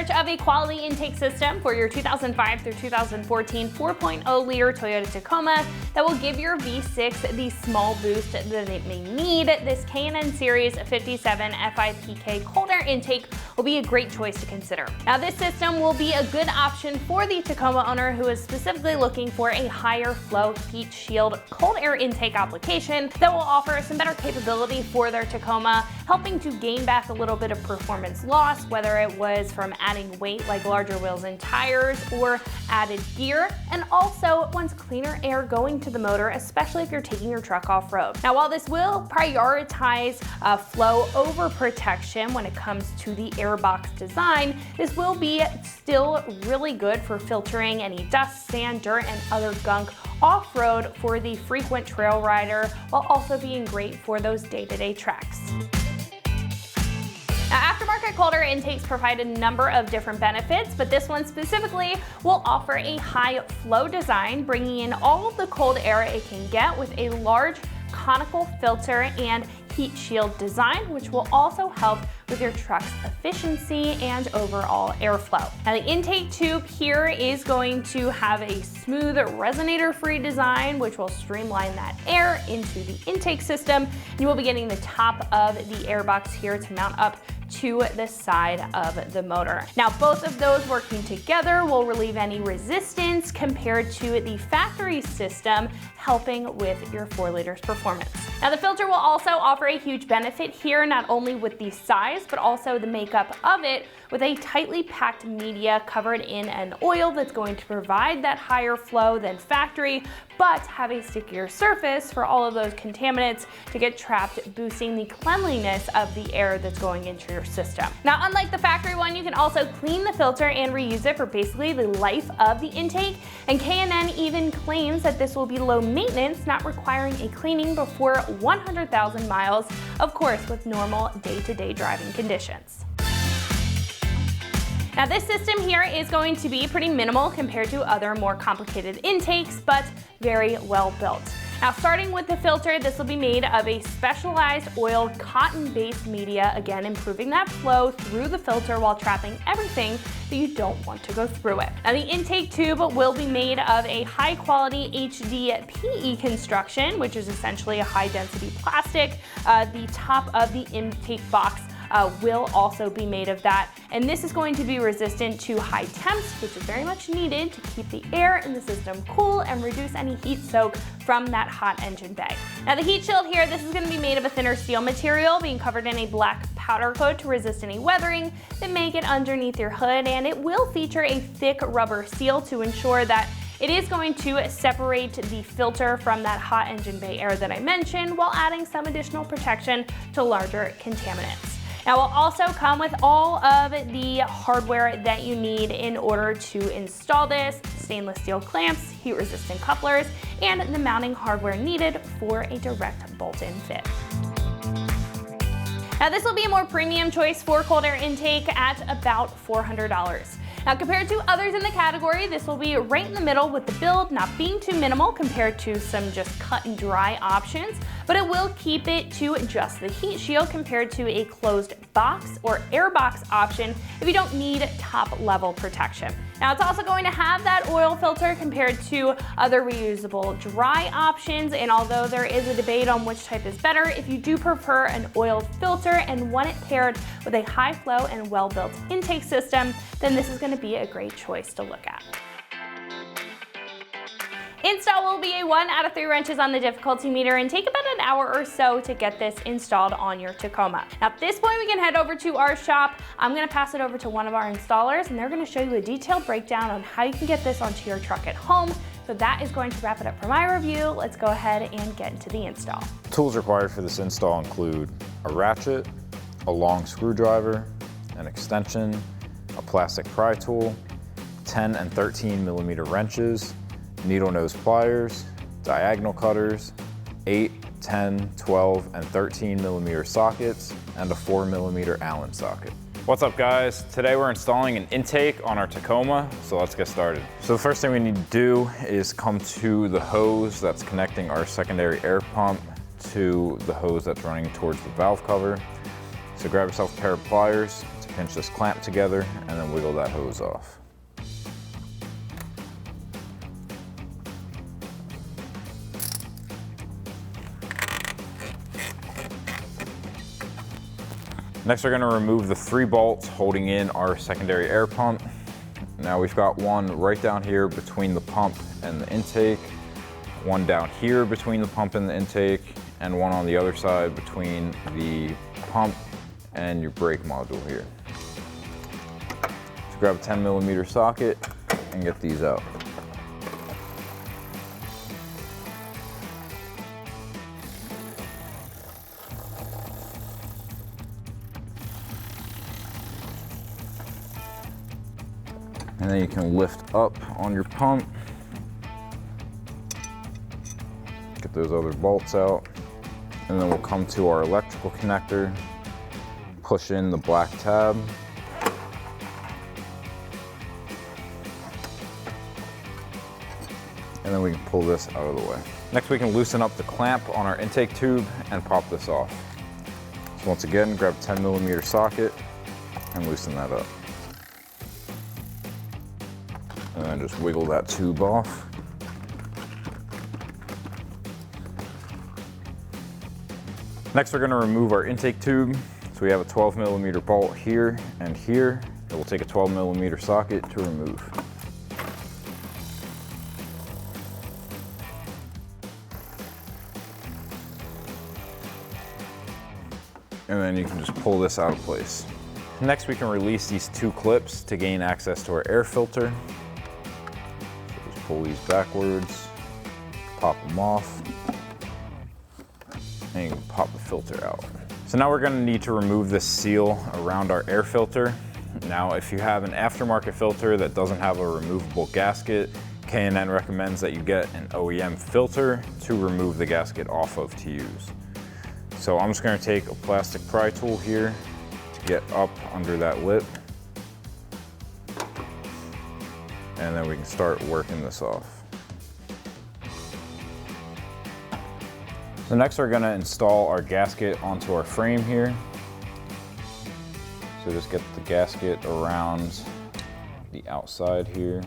search of a quality intake system for your 2005 through 2014 4.0 liter Toyota Tacoma that will give your V6 the small boost that it may need, this K&N Series 57 FIPK cold air intake will be a great choice to consider. Now, this system will be a good option for the Tacoma owner who is specifically looking for a higher flow heat shield cold air intake application that will offer some better capability for their Tacoma, helping to gain back a little bit of performance loss, whether it was from adding weight like larger wheels and tires or added gear, and also wants cleaner air going to the motor, especially if you're taking your truck off-road. Now, while this will prioritize flow over protection when it comes to the airbox design, this will be still really good for filtering any dust, sand, dirt, and other gunk off-road for the frequent trail rider, while also being great for those day-to-day treks. Now, aftermarket cold air intakes provide a number of different benefits, but this one specifically will offer a high flow design, bringing in all of the cold air it can get with a large conical filter and heat shield design, which will also help with your truck's efficiency and overall airflow. Now, the intake tube here is going to have a smooth resonator-free design, which will streamline that air into the intake system. You will be getting the top of the airbox here to mount up to the side of the motor. Now, both of those working together will relieve any resistance compared to the factory system, helping with your 4 liters performance. Now, the filter will also offer a huge benefit here, not only with the size, but also the makeup of it, with a tightly packed media covered in an oil that's going to provide that higher flow than factory, but have a stickier surface for all of those contaminants to get trapped, boosting the cleanliness of the air that's going into your system. Now, unlike the factory one, you can also clean the filter and reuse it for basically the life of the intake, and K&N even claims that this will be low maintenance, not requiring a cleaning before 100,000 miles, of course with normal day-to-day driving conditions. Now, this system here is going to be pretty minimal compared to other more complicated intakes, but very well built. Now, starting with the filter, this will be made of a specialized oiled cotton-based media, again improving that flow through the filter while trapping everything that you don't want to go through it. Now, the intake tube will be made of a high-quality HDPE construction, which is essentially a high-density plastic. The top of the intake box will also be made of that, and this is going to be resistant to high temps, which is very much needed to keep the air in the system cool and reduce any heat soak from that hot engine bay. Now, the heat shield here, this is going to be made of a thinner steel material, being covered in a black powder coat to resist any weathering that may get underneath your hood, and it will feature a thick rubber seal to ensure that it is going to separate the filter from that hot engine bay air that I mentioned, while adding some additional protection to larger contaminants. Now, will also come with all of the hardware that you need in order to install this: stainless steel clamps, heat-resistant couplers, and the mounting hardware needed for a direct bolt-in fit. Now, this will be a more premium choice for cold air intake at about $400. Now, compared to others in the category, this will be right in the middle, with the build not being too minimal compared to some just cut and dry options, but it will keep it to just the heat shield compared to a closed box or airbox option if you don't need top level protection. Now, it's also going to have that oil filter compared to other reusable dry options, and although there is a debate on which type is better, if you do prefer an oiled filter and want it paired with a high flow and well-built intake system, then this is going to be a great choice to look at. Install will be a 1 out of 3 wrenches on the difficulty meter and take about an hour or so to get this installed on your Tacoma. Now, at this point, we can head over to our shop. I'm going to pass it over to one of our installers, and they're going to show you a detailed breakdown on how you can get this onto your truck at home. So that is going to wrap it up for my review. Let's go ahead and get into the install. Tools required for this install include a ratchet, a long screwdriver, an extension, a plastic pry tool, 10 and 13 millimeter wrenches, needle nose pliers, diagonal cutters, 8, 10, 12, and 13 millimeter sockets, and a 4 millimeter Allen socket. What's up, guys? Today we're installing an intake on our Tacoma, so let's get started. So the first thing we need to do is come to the hose that's connecting our secondary air pump to the hose that's running towards the valve cover. So grab yourself a pair of pliers to pinch this clamp together and then wiggle that hose off. Next, we're going to remove the 3 bolts holding in our secondary air pump. Now we've got one right down here between the pump and the intake, one down here between the pump and the intake, and one on the other side between the pump and your brake module here. So grab a 10mm socket and get these out. And then you can lift up on your pump, get those other bolts out, and then we'll come to our electrical connector, push in the black tab, and then we can pull this out of the way. Next, we can loosen up the clamp on our intake tube and pop this off. So once again, grab a 10mm socket and loosen that up. And then just wiggle that tube off. Next, we're going to remove our intake tube. So we have a 12mm bolt here and here. And we'll take a 12mm socket to remove. And then you can just pull this out of place. Next, we can release these 2 clips to gain access to our air filter. Pull these backwards, pop them off, and you can pop the filter out. So now we're going to need to remove this seal around our air filter. Now, if you have an aftermarket filter that doesn't have a removable gasket, K&N recommends that you get an OEM filter to remove the gasket off of to use. So I'm just going to take a plastic pry tool here to get up under that lip. And then we can start working this off. So next we're going to install our gasket onto our frame here. So just get the gasket around the outside here.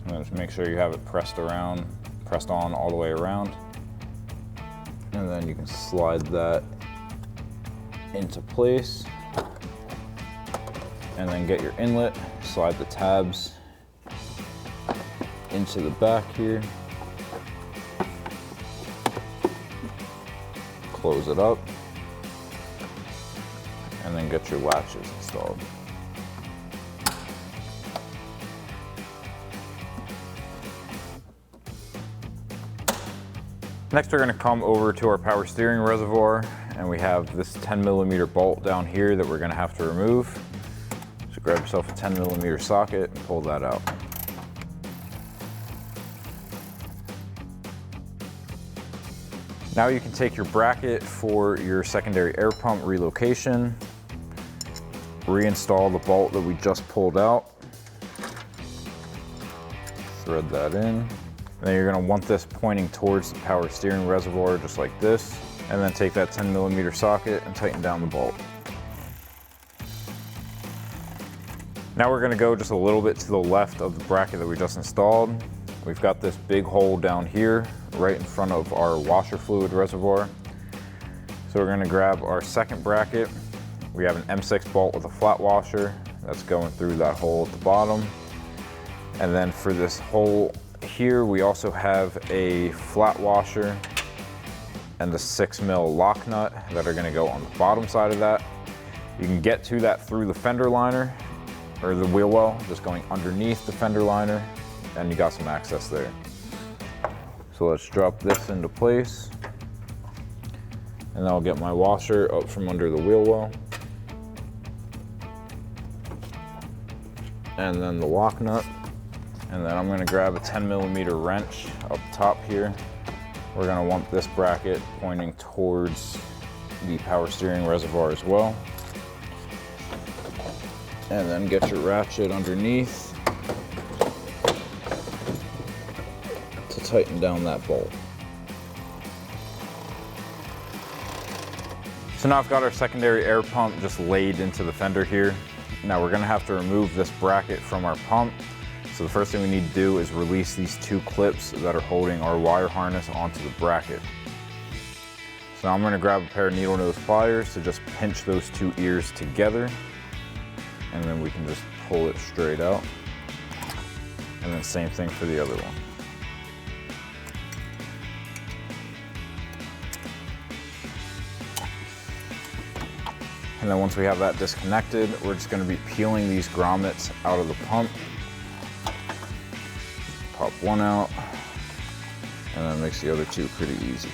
And just make sure you have it pressed on all the way around. And then you can slide that into place. And then get your inlet, slide the tabs into the back here. Close it up. And then get your latches installed. Next, we're going to come over to our power steering reservoir, and we have this 10mm bolt down here that we're going to have to remove. So grab yourself a 10mm socket and pull that out. Now you can take your bracket for your secondary air pump relocation, reinstall the bolt that we just pulled out, thread that in. And then you're going to want this pointing towards the power steering reservoir just like this, and then take that 10mm socket and tighten down the bolt. Now we're going to go just a little bit to the left of the bracket that we just installed. We've got this big hole down here right in front of our washer fluid reservoir. So we're going to grab our second bracket. We have an M6 bolt with a flat washer that's going through that hole at the bottom. And then for this hole here, we also have a flat washer and the 6mm lock nut that are going to go on the bottom side of that. You can get to that through the fender liner or the wheel well, just going underneath the fender liner, and you got some access there. So let's drop this into place, and then I'll get my washer up from under the wheel well, and then the lock nut. And then I'm going to grab a 10mm wrench up top here. We're going to want this bracket pointing towards the power steering reservoir as well. And then get your ratchet underneath to tighten down that bolt. So now I've got our secondary air pump just laid into the fender here. Now we're gonna have to remove this bracket from our pump. So the first thing we need to do is release these two clips that are holding our wire harness onto the bracket. So now I'm gonna grab a pair of needle nose pliers to just pinch those two ears together. And then we can just pull it straight out. And then same thing for the other one. And then once we have that disconnected, we're just gonna be peeling these grommets out of the pump. Pop one out, and that makes the other two pretty easy.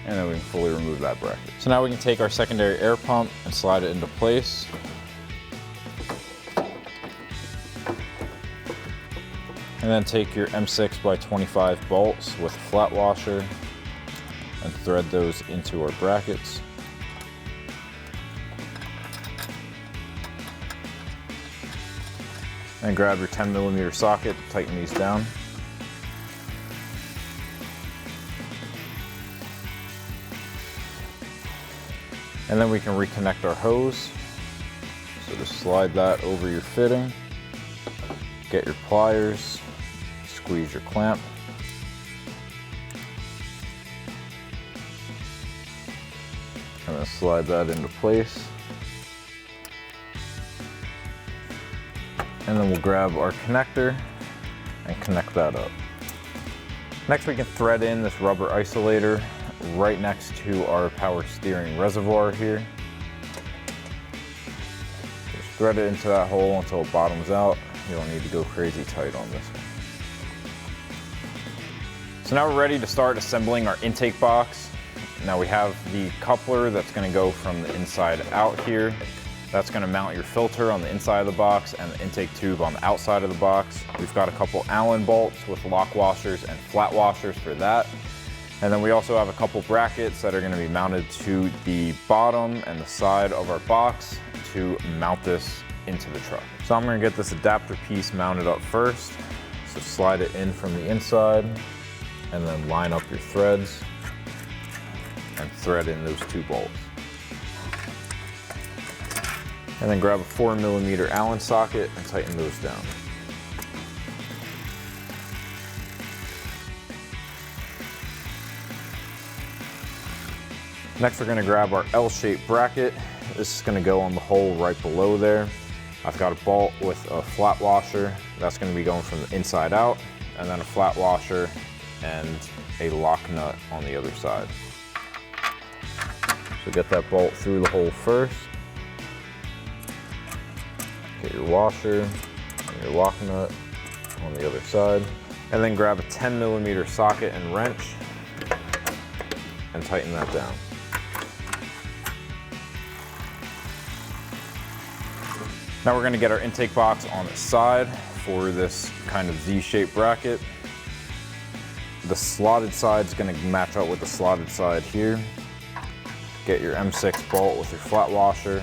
And then we can fully remove that bracket. So now we can take our secondary air pump and slide it into place. And then take your M6 by 25 bolts with a flat washer and thread those into our brackets. And grab your 10mm socket to tighten these down. And then we can reconnect our hose. So just slide that over your fitting. Get your pliers, squeeze your clamp. And then slide that into place. And then we'll grab our connector and connect that up. Next we can thread in this rubber isolator right next to our power steering reservoir here. Just thread it into that hole until it bottoms out. You don't need to go crazy tight on this one. So now we're ready to start assembling our intake box. Now we have the coupler that's going to go from the inside out here. That's going to mount your filter on the inside of the box and the intake tube on the outside of the box. We've got a couple Allen bolts with lock washers and flat washers for that. And then we also have a couple brackets that are going to be mounted to the bottom and the side of our box to mount this into the truck. So I'm going to get this adapter piece mounted up first. So slide it in from the inside and then line up your threads and thread in those two bolts. And then grab a 4mm Allen socket and tighten those down. Next we're going to grab our L-shaped bracket. This is going to go on the hole right below there. I've got a bolt with a flat washer. That's going to be going from the inside out, and then a flat washer and a lock nut on the other side. So get that bolt through the hole first. Get your washer and your lock nut on the other side. And then grab a 10mm socket and wrench and tighten that down. Now we're going to get our intake box on its side for this kind of Z-shaped bracket. The slotted side is going to match up with the slotted side here. Get your M6 bolt with your flat washer,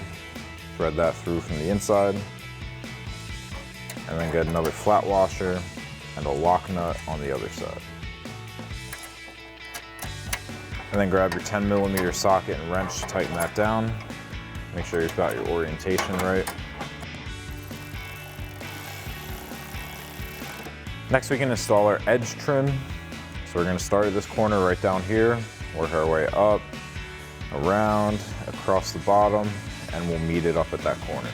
thread that through from the inside, and then get another flat washer and a lock nut on the other side. And then grab your 10mm socket and wrench to tighten that down. Make sure you've got your orientation right. Next we can install our edge trim. So we're going to start at this corner right down here, work our way up, around, across the bottom, and we'll meet it up at that corner.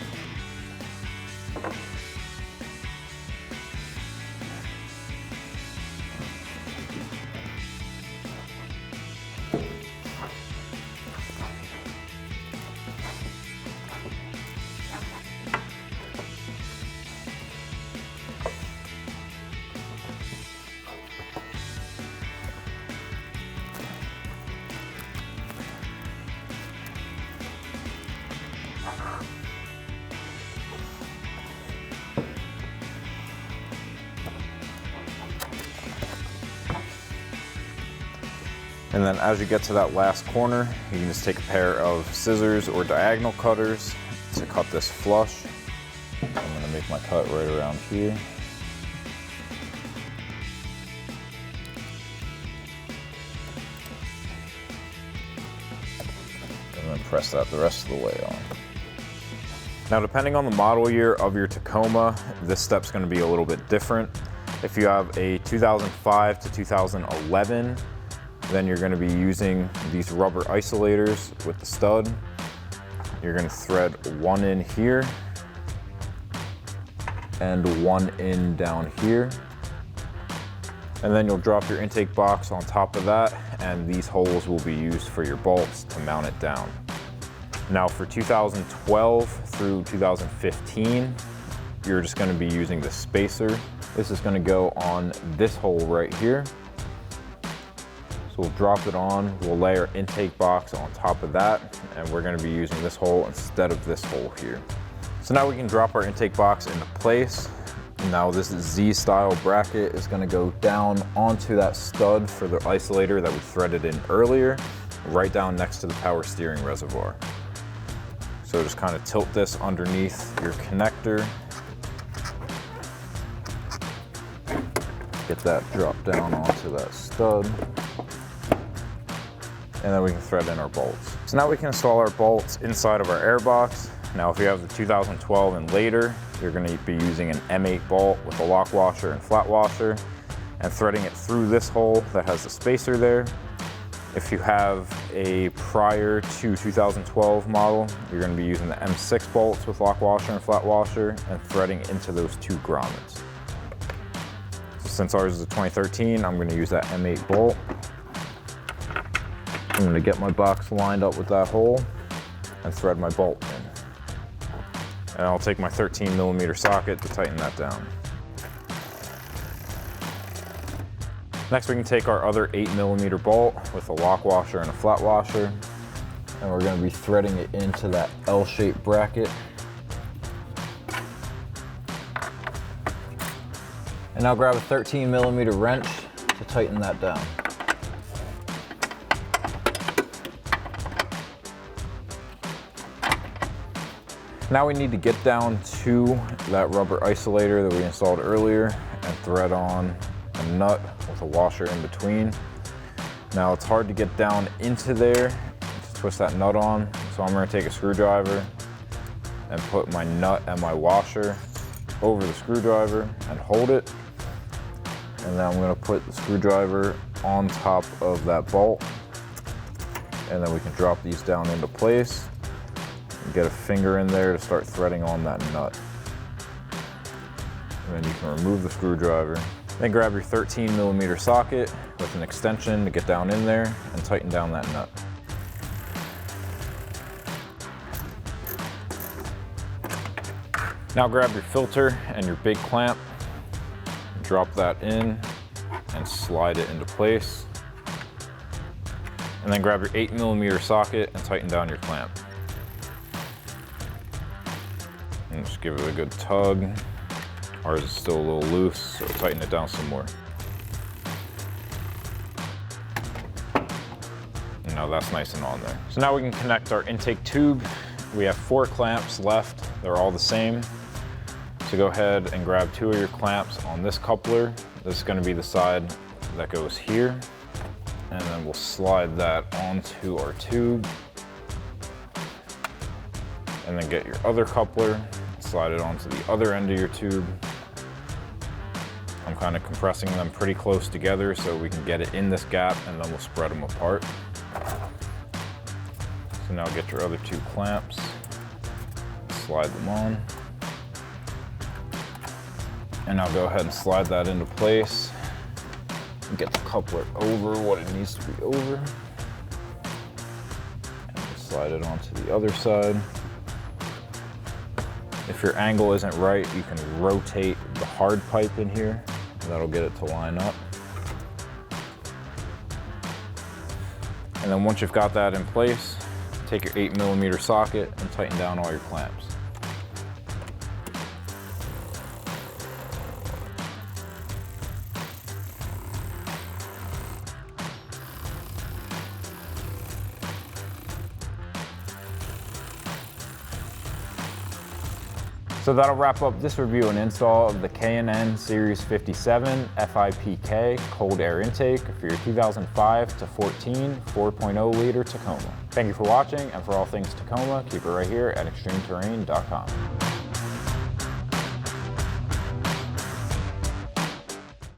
And then as you get to that last corner, you can just take a pair of scissors or diagonal cutters to cut this flush. I'm going to make my cut right around here. press that the rest of the way on. Now, depending on the model year of your Tacoma, this step's going to be a little bit different. If you have a 2005 to 2011, then you're going to be using these rubber isolators with the stud. You're going to thread one in here and one in down here. And then you'll drop your intake box on top of that, and these holes will be used for your bolts to mount it down. Now for 2012 through 2015, you're just going to be using the spacer. This is going to go on this hole right here. So we'll drop it on, we'll lay our intake box on top of that, and we're going to be using this hole instead of this hole here. So now we can drop our intake box into place. Now this Z-style bracket is going to go down onto that stud for the isolator that we threaded in earlier, right down next to the power steering reservoir. So just kind of tilt this underneath your connector. Get that dropped down onto that stud. And then we can thread in our bolts. So now we can install our bolts inside of our airbox. Now if you have the 2012 and later, you're going to be using an M8 bolt with a lock washer and flat washer and threading it through this hole that has the spacer there. If you have a prior to 2012 model, you're going to be using the M6 bolts with lock washer and flat washer and threading into those two grommets. So since ours is a 2013, I'm going to use that M8 bolt. I'm going to get my box lined up with that hole and thread my bolt in. And I'll take my 13mm socket to tighten that down. Next, we can take our other 8mm bolt with a lock washer and a flat washer, and we're going to be threading it into that L-shaped bracket. And now grab a 13mm wrench to tighten that down. Now we need to get down to that rubber isolator that we installed earlier and thread on a nut with a washer in between. Now it's hard to get down into there to twist that nut on, so I'm going to take a screwdriver and put my nut and my washer over the screwdriver and hold it. And then I'm going to put the screwdriver on top of that bolt, and then we can drop these down into place. Get a finger in there to start threading on that nut. And then you can remove the screwdriver. Then grab your 13mm socket with an extension to get down in there and tighten down that nut. Now grab your filter and your big clamp, drop that in and slide it into place. And then grab your 8mm socket and tighten down your clamp. And just give it a good tug. Ours is still a little loose, so tighten it down some more. And now that's nice and on there. So now we can connect our intake tube. We have 4 clamps left. They're all the same. So go ahead and grab 2 of your clamps on this coupler. This is going to be the side that goes here. And then we'll slide that onto our tube. And then get your other coupler, slide it onto the other end of your tube. I'm kind of compressing them pretty close together so we can get it in this gap, and then we'll spread them apart. So now get your other 2 clamps, slide them on. And now go ahead and slide that into place. Get the coupler over what it needs to be over. And slide it onto the other side. If your angle isn't right, you can rotate the hard pipe in here. That'll get it to line up. And then once you've got that in place, take your 8mm socket and tighten down all your clamps. So that'll wrap up this review and install of the K&N Series 57 FIPK cold air intake for your 2005 to 14 4.0 liter Tacoma. Thank you for watching, and for all things Tacoma, keep it right here at extremeterrain.com.